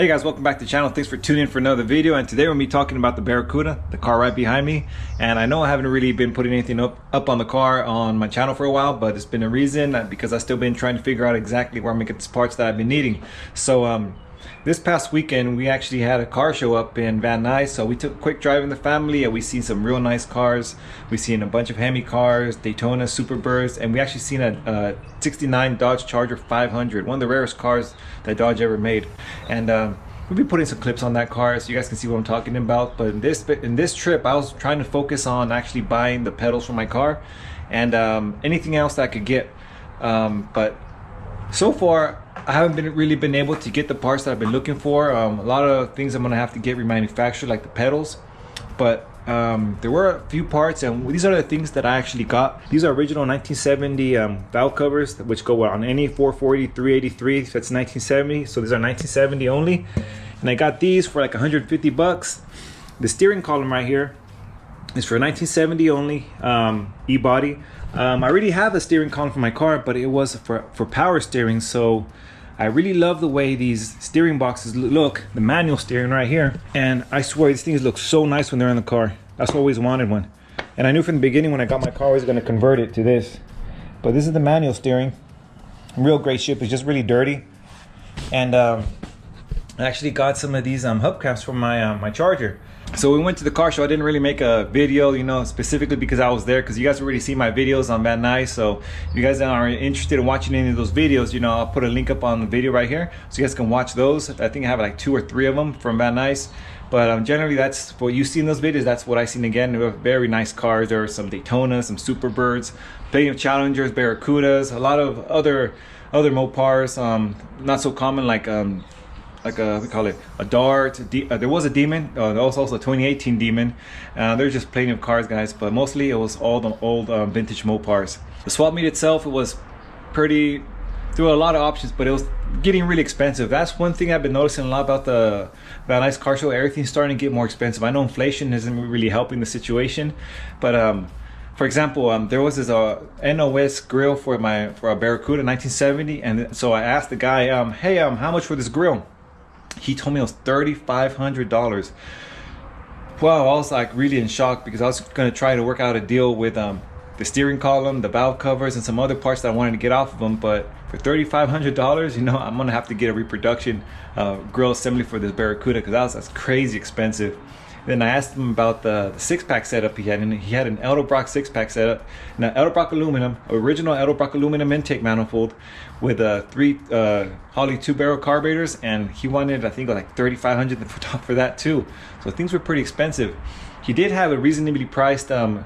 Hey guys, welcome back to the channel. Thanks for tuning in for another video, and today we're going to be talking about the Cuda, the car right behind me. And I know I haven't really been putting anything up on the car on my channel for a while, but it's been a reason because I've still been trying to figure out exactly where I'm going to get the parts that I've been needing. So this past weekend we actually had a car show up in Van Nuys, so we took a quick drive in the family and we seen some real nice cars. We seen a bunch of Hemi cars, Daytona Superbirds, and we actually seen a 69 Dodge Charger 500, one of the rarest cars that Dodge ever made. And we'll be putting some clips on that car so you guys can see what I'm talking about. But in this trip I was trying to focus on actually buying the pedals for my car and anything else that I could get, but so far I haven't really been able to get the parts that I've been looking for. A lot of things I'm gonna have to get remanufactured, like the pedals, but there were a few parts, and these are the things that I actually got. These are original 1970 valve covers, which go on any 440, 383. So that's 1970, so these are 1970 only, and I got these for like 150 bucks. The steering column right here is for 1970 only, e-body. I already have a steering column for my car, but it was for power steering. So I really love the way these steering boxes look, the manual steering right here. And I swear these things look so nice when they're in the car. That's always wanted one. And I knew from the beginning when I got my car I was gonna convert it to this. But this is the manual steering. Real great shape, it's just really dirty. And I actually got some of these hubcaps for my my Charger. So we went to the car show. I didn't really make a video, you know, specifically because I was there, because you guys already see my videos on Van Nuys. So if you guys are interested in watching any of those videos, you know, I'll put a link up on the video right here so you guys can watch those. I think I have like 2 or 3 of them from Van Nuys. But generally that's what you see in those videos. That's what I seen again. They were very nice cars. There were some Daytonas, some Superbirds, plenty of Challengers, Barracudas, a lot of other Mopars, not so common, like we call it a Dart. There was a Demon. There was also a 2018 Demon. There's just plenty of cars, guys, but mostly it was all the old vintage Mopars. The swap meet itself, it was pretty. There were a lot of options, but it was getting really expensive. That's one thing I've been noticing a lot about the Van Nuys car show. Everything's starting to get more expensive. I know inflation isn't really helping the situation, but for example, there was this NOS grill for a Barracuda 1970, and so I asked the guy, hey, how much for this grill? He told me it was $3,500. Wow, I was like really in shock, because I was going to try to work out a deal with the steering column, the valve covers, and some other parts that I wanted to get off of them. But for $3,500, you know, I'm going to have to get a reproduction grill assembly for this Barracuda, because that's crazy expensive. Then I asked him about the 6-pack setup he had, and he had an Edelbrock 6-pack setup, and an Edelbrock aluminum, original Edelbrock aluminum intake manifold with 3 Holley 2-barrel carburetors, and he wanted, I think, like $3,500 for that too. So things were pretty expensive. He did have a reasonably priced a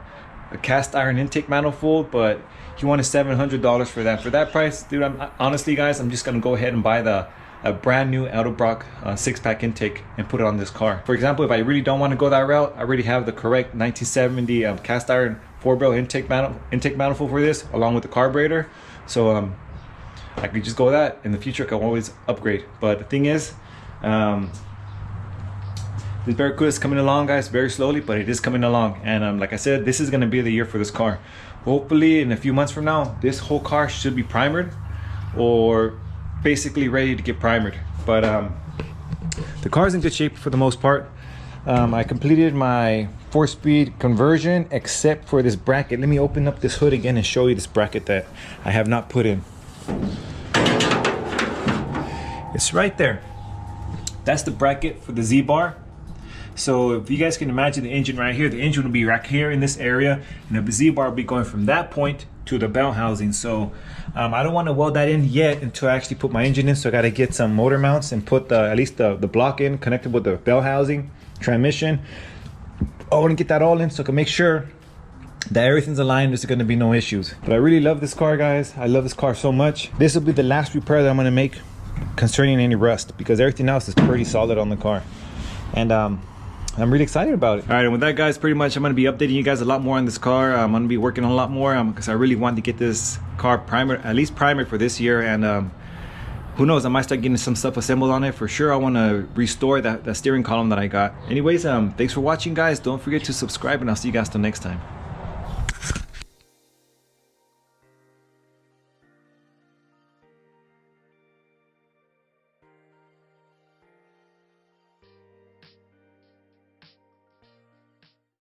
cast iron intake manifold, but he wanted $700 for that. For that price, dude, honestly, guys, I'm just gonna go ahead and buy a brand new Edelbrock 6-pack intake and put it on this car. For example, if I really don't want to go that route, I already have the correct 1970 cast iron 4-barrel intake manifold for this, along with the carburetor. So I could just go with that. In the future I can always upgrade. But the thing is, this Barracuda is coming along, guys, very slowly, but it is coming along. And like I said, this is going to be the year for this car. Hopefully in a few months from now, this whole car should be primered, or basically ready to get primered. But the car's in good shape for the most part. I completed my 4-speed conversion, except for this bracket. Let me open up this hood again and show you this bracket that I have not put in. It's right there. That's the bracket for the Z-bar. So if you guys can imagine the engine right here, the engine will be right here in this area, and the Z-bar will be going from that point to the bell housing. So I don't want to weld that in yet until I actually put my engine in. So I got to get some motor mounts and put at least the block in, connected with the bell housing, transmission. I want to get that all in so I can make sure that everything's aligned. There's going to be no issues. But I really love this car, guys. I love this car so much. This will be the last repair that I'm going to make concerning any rust, because everything else is pretty solid on the car. And I'm really excited about it. All right, and with that, guys, pretty much I'm going to be updating you guys a lot more on this car. I'm going to be working on a lot more because I really want to get this car primered, at least primered for this year. And who knows, I might start getting some stuff assembled on it. For sure, I want to restore that steering column that I got. Anyways, thanks for watching, guys. Don't forget to subscribe, and I'll see you guys till next time.